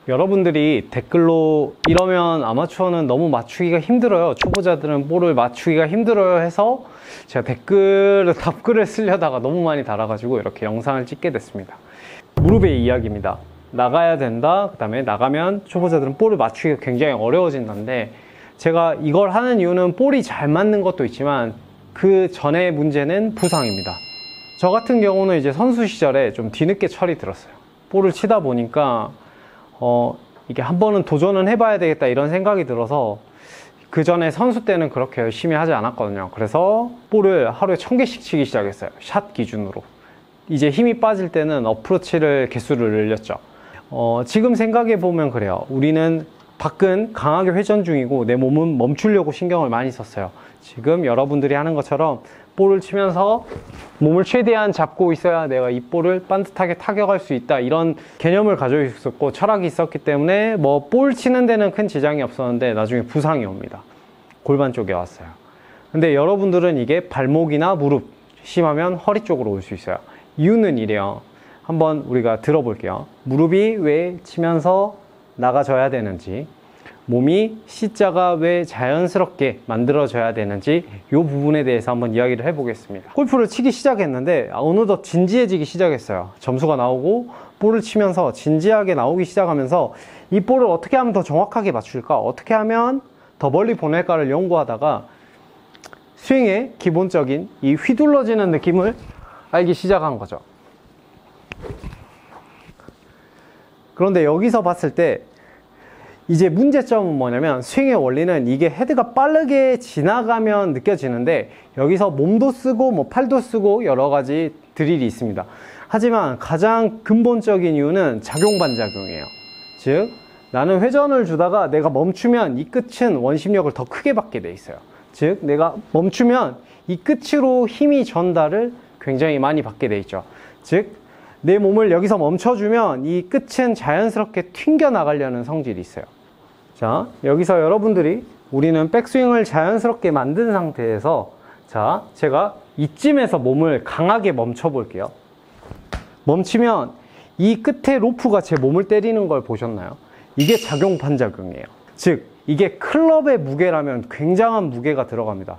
여러분들이 댓글로 이러면 아마추어는 너무 맞추기가 힘들어요, 초보자들은 볼을 맞추기가 힘들어요 해서 제가 답글을 쓰려다가 너무 많이 달아가지고 이렇게 영상을 찍게 됐습니다. 무릎의 이야기입니다. 나가야 된다, 그 다음에 나가면 초보자들은 볼을 맞추기가 굉장히 어려워진다는데, 제가 이걸 하는 이유는 볼이 잘 맞는 것도 있지만 그 전에 문제는 부상입니다. 저 같은 경우는 이제 선수 시절에 좀 뒤늦게 철이 들었어요. 볼을 치다 보니까 이게 한 번은 도전은 해봐야 되겠다 이런 생각이 들어서, 그 전에 선수 때는 그렇게 열심히 하지 않았거든요. 그래서 볼을 하루에 1000개씩 치기 시작했어요, 샷 기준으로. 이제 힘이 빠질 때는 어프로치를 개수를 늘렸죠. 지금 생각해 보면 그래요. 우리는 밖은 강하게 회전 중이고 내 몸은 멈추려고 신경을 많이 썼어요. 지금 여러분들이 하는 것처럼 볼을 치면서 몸을 최대한 잡고 있어야 내가 이 볼을 반듯하게 타격할 수 있다, 이런 개념을 가지고 있었고 철학이 있었기 때문에 뭐 볼 치는 데는 큰 지장이 없었는데 나중에 부상이 옵니다. 골반 쪽에 왔어요. 근데 여러분들은 이게 발목이나 무릎, 심하면 허리 쪽으로 올 수 있어요. 이유는 이래요. 한번 우리가 들어볼게요. 무릎이 왜 치면서 나가져야 되는지, 몸이 C자가 왜 자연스럽게 만들어져야 되는지, 이 부분에 대해서 한번 이야기를 해보겠습니다. 골프를 치기 시작했는데 어느덧 진지해지기 시작했어요. 점수가 나오고 볼을 치면서 진지하게 나오기 시작하면서 이 볼을 어떻게 하면 더 정확하게 맞출까, 어떻게 하면 더 멀리 보낼까를 연구하다가 스윙의 기본적인 이 휘둘러지는 느낌을 알기 시작한 거죠. 그런데 여기서 봤을 때 이제 문제점은 뭐냐면, 스윙의 원리는 이게 헤드가 빠르게 지나가면 느껴지는데 여기서 몸도 쓰고 뭐 팔도 쓰고 여러 가지 드릴이 있습니다. 하지만 가장 근본적인 이유는 작용반작용이에요. 즉 나는 회전을 주다가 내가 멈추면 이 끝은 원심력을 더 크게 받게 돼 있어요. 즉 내가 멈추면 이 끝으로 힘이 전달을 굉장히 많이 받게 돼 있죠. 즉 내 몸을 여기서 멈춰주면 이 끝은 자연스럽게 튕겨 나가려는 성질이 있어요. 자, 여기서 여러분들이, 우리는 백스윙을 자연스럽게 만든 상태에서, 자, 제가 이쯤에서 몸을 강하게 멈춰 볼게요. 멈추면 이 끝에 로프가 제 몸을 때리는 걸 보셨나요? 이게 작용 반작용이에요. 즉 이게 클럽의 무게라면 굉장한 무게가 들어갑니다.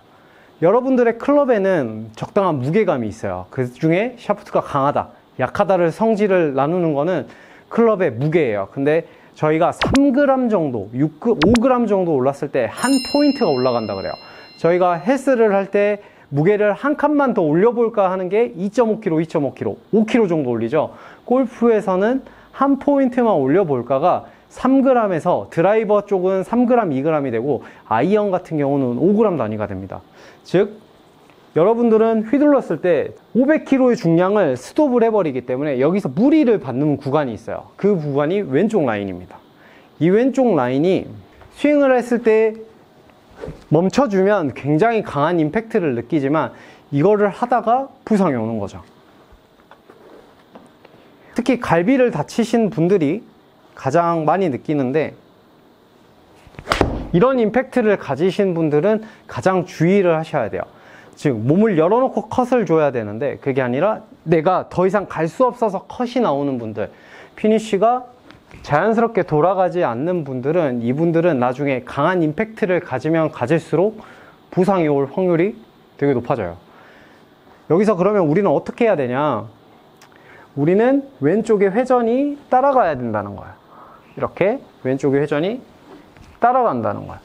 여러분들의 클럽에는 적당한 무게감이 있어요. 그 중에 샤프트가 강하다, 약하다를 성질을 나누는 거는 클럽의 무게예요. 근데 저희가 3g 정도, 5g 정도 올랐을 때 한 포인트가 올라간다 그래요. 저희가 헬스를 할 때 무게를 한 칸만 더 올려볼까 하는 게 2.5kg, 2.5kg, 5kg 정도 올리죠. 골프에서는 한 포인트만 올려볼까가 3g에서 드라이버 쪽은 3g, 2g이 되고 아이언 같은 경우는 5g 단위가 됩니다. 즉 여러분들은 휘둘렀을 때 500kg의 중량을 스톱을 해버리기 때문에 여기서 무리를 받는 구간이 있어요. 그 구간이 왼쪽 라인입니다. 이 왼쪽 라인이 스윙을 했을 때 멈춰주면 굉장히 강한 임팩트를 느끼지만 이거를 하다가 부상이 오는 거죠. 특히 갈비를 다치신 분들이 가장 많이 느끼는데, 이런 임팩트를 가지신 분들은 가장 주의를 하셔야 돼요. 즉 몸을 열어놓고 컷을 줘야 되는데 그게 아니라 내가 더 이상 갈 수 없어서 컷이 나오는 분들, 피니쉬가 자연스럽게 돌아가지 않는 분들은, 이분들은 나중에 강한 임팩트를 가지면 가질수록 부상이 올 확률이 되게 높아져요. 여기서 그러면 우리는 어떻게 해야 되냐, 우리는 왼쪽의 회전이 따라가야 된다는 거예요. 이렇게 왼쪽의 회전이 따라간다는 거예요.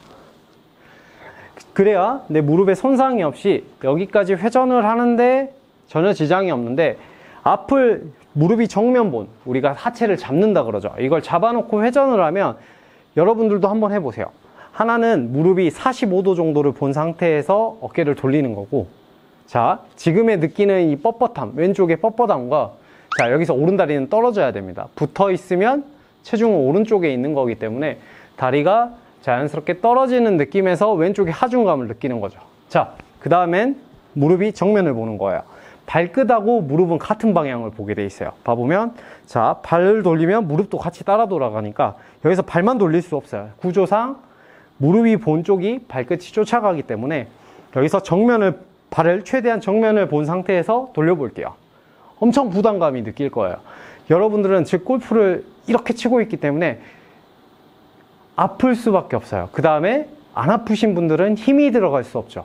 그래야 내 무릎에 손상이 없이 여기까지 회전을 하는데 전혀 지장이 없는데, 앞을 무릎이 정면본, 우리가 하체를 잡는다 그러죠. 이걸 잡아놓고 회전을 하면, 여러분들도 한번 해보세요. 하나는 무릎이 45도 정도를 본 상태에서 어깨를 돌리는 거고, 자 지금의 느끼는 이 뻣뻣함, 왼쪽의 뻣뻣함과, 자 여기서 오른다리는 떨어져야 됩니다. 붙어 있으면 체중은 오른쪽에 있는 거기 때문에 다리가 자연스럽게 떨어지는 느낌에서 왼쪽의 하중감을 느끼는 거죠. 자, 그 다음엔 무릎이 정면을 보는 거예요. 발끝하고 무릎은 같은 방향을 보게 돼 있어요. 봐보면, 자, 발을 돌리면 무릎도 같이 따라 돌아가니까 여기서 발만 돌릴 수 없어요. 구조상 무릎이 본 쪽이 발끝이 쫓아가기 때문에 여기서 발을 최대한 정면을 본 상태에서 돌려볼게요. 엄청 부담감이 느낄 거예요. 여러분들은 즉 골프를 이렇게 치고 있기 때문에 아플 수밖에 없어요. 그 다음에 안 아프신 분들은 힘이 들어갈 수 없죠.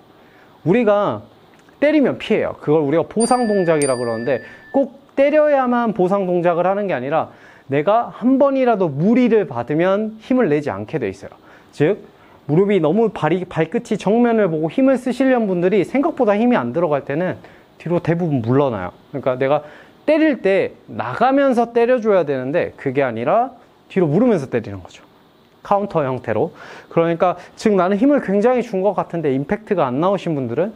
우리가 때리면 피해요. 그걸 우리가 보상 동작이라고 그러는데 꼭 때려야만 보상 동작을 하는 게 아니라 내가 한 번이라도 무리를 받으면 힘을 내지 않게 돼 있어요. 즉 무릎이 너무 발끝이 정면을 보고 힘을 쓰시려는 분들이 생각보다 힘이 안 들어갈 때는 뒤로 대부분 물러나요. 그러니까 내가 때릴 때 나가면서 때려줘야 되는데 그게 아니라 뒤로 물으면서 때리는 거죠. 카운터 형태로. 그러니까 즉 나는 힘을 굉장히 준 것 같은데 임팩트가 안 나오신 분들은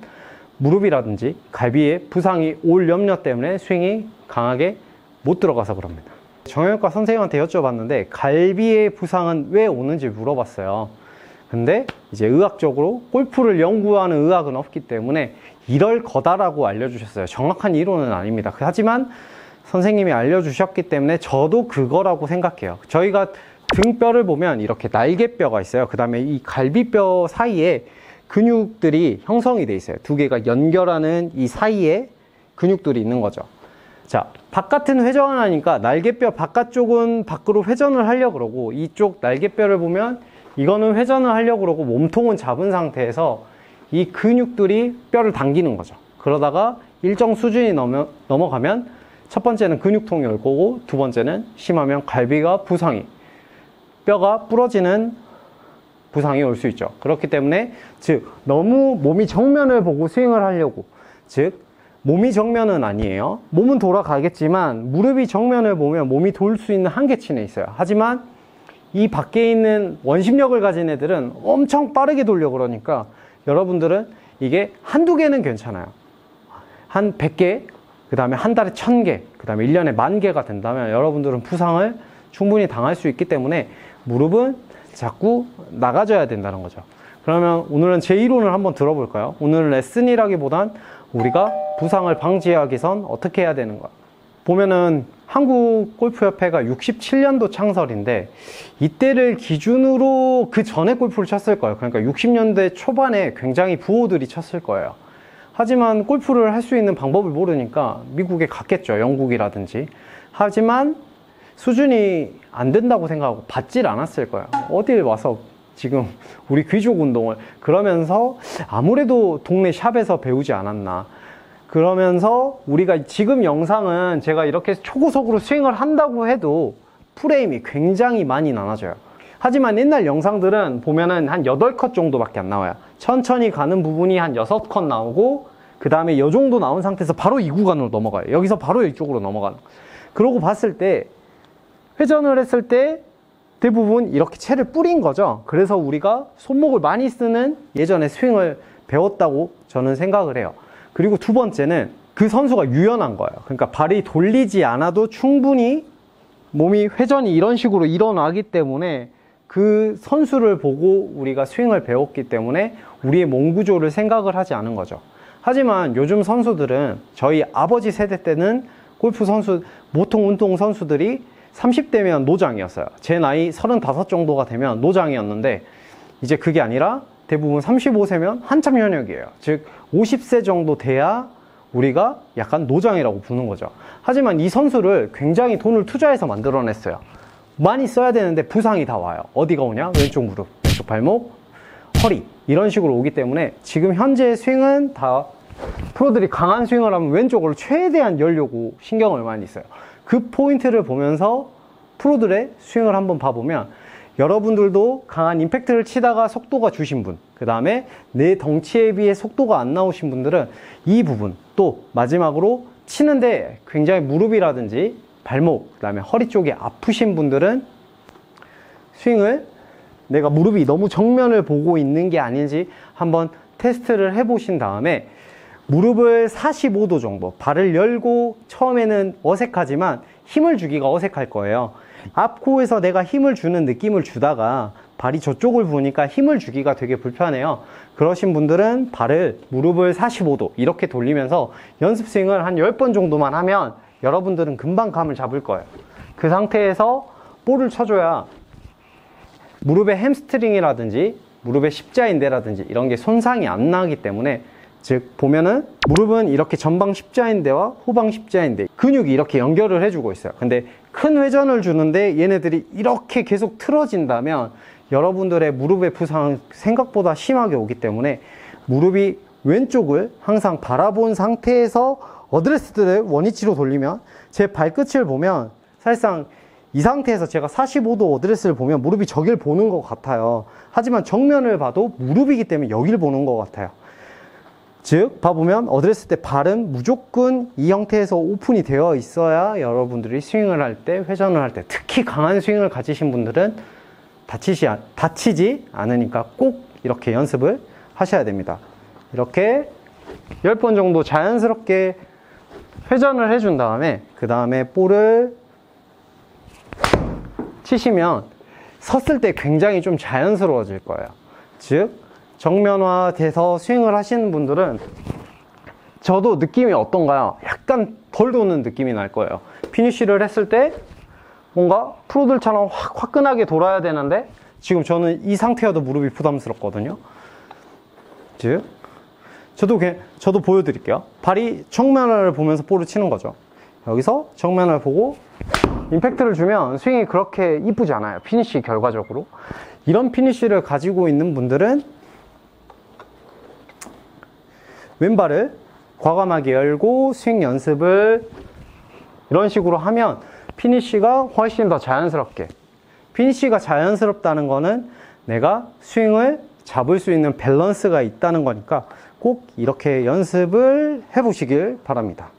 무릎이라든지 갈비에 부상이 올 염려 때문에 스윙이 강하게 못 들어가서 그럽니다. 정형외과 선생님한테 여쭤봤는데 갈비의 부상은 왜 오는지 물어봤어요. 근데 이제 의학적으로 골프를 연구하는 의학은 없기 때문에 이럴 거다라고 알려주셨어요. 정확한 이론은 아닙니다. 하지만 선생님이 알려주셨기 때문에 저도 그거라고 생각해요. 저희가 등뼈를 보면 이렇게 날개뼈가 있어요. 그 다음에 이 갈비뼈 사이에 근육들이 형성이 돼 있어요. 두 개가 연결하는 이 사이에 근육들이 있는 거죠. 자, 바깥은 회전을 하니까 날개뼈 바깥쪽은 밖으로 회전을 하려고 그러고 이쪽 날개뼈를 보면 이거는 회전을 하려고 그러고 몸통은 잡은 상태에서 이 근육들이 뼈를 당기는 거죠. 그러다가 일정 수준이 넘어가면 첫 번째는 근육통이 올 거고 두 번째는 심하면 갈비가 부상이 뼈가 부러지는 부상이 올 수 있죠. 그렇기 때문에 즉 너무 몸이 정면을 보고 스윙을 하려고 즉 몸이 정면은 아니에요. 몸은 돌아가겠지만 무릎이 정면을 보면 몸이 돌 수 있는 한계치는 있어요. 하지만 이 밖에 있는 원심력을 가진 애들은 엄청 빠르게 돌려 그러니까 여러분들은 이게 한두 개는 괜찮아요. 한 100개, 그 다음에 한 달에 1000개, 그 다음에 1년에 10,000개가 된다면 여러분들은 부상을 충분히 당할 수 있기 때문에 무릎은 자꾸 나가줘야 된다는 거죠. 그러면 오늘은 제 이론을 한번 들어볼까요? 오늘은 레슨이라기보단 우리가 부상을 방지하기 위해선 어떻게 해야 되는가. 보면은 한국골프협회가 67년도 창설인데 이때를 기준으로 그 전에 골프를 쳤을 거예요. 그러니까 60년대 초반에 굉장히 부호들이 쳤을 거예요. 하지만 골프를 할 수 있는 방법을 모르니까 미국에 갔겠죠. 영국이라든지. 하지만 수준이 안 된다고 생각하고 받질 않았을 거예요. 어딜 와서 지금 우리 귀족 운동을 그러면서 아무래도 동네 샵에서 배우지 않았나. 그러면서 우리가 지금 영상은 제가 이렇게 초고속으로 스윙을 한다고 해도 프레임이 굉장히 많이 나눠져요. 하지만 옛날 영상들은 보면은 한 8컷 정도밖에 안 나와요. 천천히 가는 부분이 한 6컷 나오고 그 다음에 이 정도 나온 상태에서 바로 이 구간으로 넘어가요. 여기서 바로 이쪽으로 넘어가는. 그러고 봤을 때 회전을 했을 때 대부분 이렇게 채를 뿌린 거죠. 그래서 우리가 손목을 많이 쓰는 예전에 스윙을 배웠다고 저는 생각을 해요. 그리고 두 번째는 그 선수가 유연한 거예요. 그러니까 발이 돌리지 않아도 충분히 몸이 회전이 이런 식으로 일어나기 때문에 그 선수를 보고 우리가 스윙을 배웠기 때문에 우리의 몸 구조를 생각을 하지 않은 거죠. 하지만 요즘 선수들은 저희 아버지 세대 때는 골프 선수, 보통 운동 선수들이 30대면 노장이었어요. 제 나이 35 정도가 되면 노장이었는데 이제 그게 아니라 대부분 35세면 한참 현역이에요. 즉 50세 정도 돼야 우리가 약간 노장이라고 부르는 거죠. 하지만 이 선수를 굉장히 돈을 투자해서 만들어냈어요. 많이 써야 되는데 부상이 다 와요. 어디가 오냐? 왼쪽 무릎, 왼쪽 발목, 허리 이런 식으로 오기 때문에 지금 현재 스윙은 다 프로들이 강한 스윙을 하면 왼쪽으로 최대한 열려고 신경을 많이 써요. 그 포인트를 보면서 프로들의 스윙을 한번 봐보면 여러분들도 강한 임팩트를 치다가 속도가 주신 분, 그 다음에 내 덩치에 비해 속도가 안 나오신 분들은 이 부분, 또 마지막으로 치는데 굉장히 무릎이라든지 발목, 그 다음에 허리 쪽이 아프신 분들은 스윙을 내가 무릎이 너무 정면을 보고 있는 게 아닌지 한번 테스트를 해보신 다음에 무릎을 45도 정도, 발을 열고 처음에는 어색하지만 힘을 주기가 어색할 거예요. 앞코에서 내가 힘을 주는 느낌을 주다가 발이 저쪽을 보니까 힘을 주기가 되게 불편해요. 그러신 분들은 무릎을 45도 이렇게 돌리면서 연습 스윙을 한 10번 정도만 하면 여러분들은 금방 감을 잡을 거예요. 그 상태에서 볼을 쳐줘야 무릎의 햄스트링이라든지 무릎의 십자인대라든지 이런 게 손상이 안 나기 때문에 즉 보면은 무릎은 이렇게 전방 십자인대와 후방 십자인대 근육이 이렇게 연결을 해주고 있어요. 근데 큰 회전을 주는데 얘네들이 이렇게 계속 틀어진다면 여러분들의 무릎의 부상 생각보다 심하게 오기 때문에 무릎이 왼쪽을 항상 바라본 상태에서 어드레스를 원위치로 돌리면 제 발끝을 보면 사실상 이 상태에서 제가 45도 어드레스를 보면 무릎이 저길 보는 것 같아요. 하지만 정면을 봐도 무릎이기 때문에 여길 보는 것 같아요. 즉 봐보면 어드레스 때 발은 무조건 이 형태에서 오픈이 되어 있어야 여러분들이 스윙을 할 때, 회전을 할 때, 특히 강한 스윙을 가지신 분들은 다치지 않으니까 꼭 이렇게 연습을 하셔야 됩니다. 이렇게 10번 정도 자연스럽게 회전을 해준 다음에 그 다음에 볼을 치시면 섰을 때 굉장히 좀 자연스러워질 거예요. 즉 정면화 돼서 스윙을 하시는 분들은 저도 느낌이 어떤가요? 약간 덜 도는 느낌이 날 거예요. 피니쉬를 했을 때 뭔가 프로들처럼 확 화끈하게 돌아야 되는데 지금 저는 이 상태여도 무릎이 부담스럽거든요. 즉 저도 보여드릴게요. 발이 정면을 보면서 볼을 치는 거죠. 여기서 정면을 보고 임팩트를 주면 스윙이 그렇게 이쁘지 않아요. 피니쉬 결과적으로. 이런 피니쉬를 가지고 있는 분들은 왼발을 과감하게 열고 스윙 연습을 이런 식으로 하면 피니쉬가 훨씬 더 자연스럽게, 피니쉬가 자연스럽다는 거는 내가 스윙을 잡을 수 있는 밸런스가 있다는 거니까 꼭 이렇게 연습을 해보시길 바랍니다.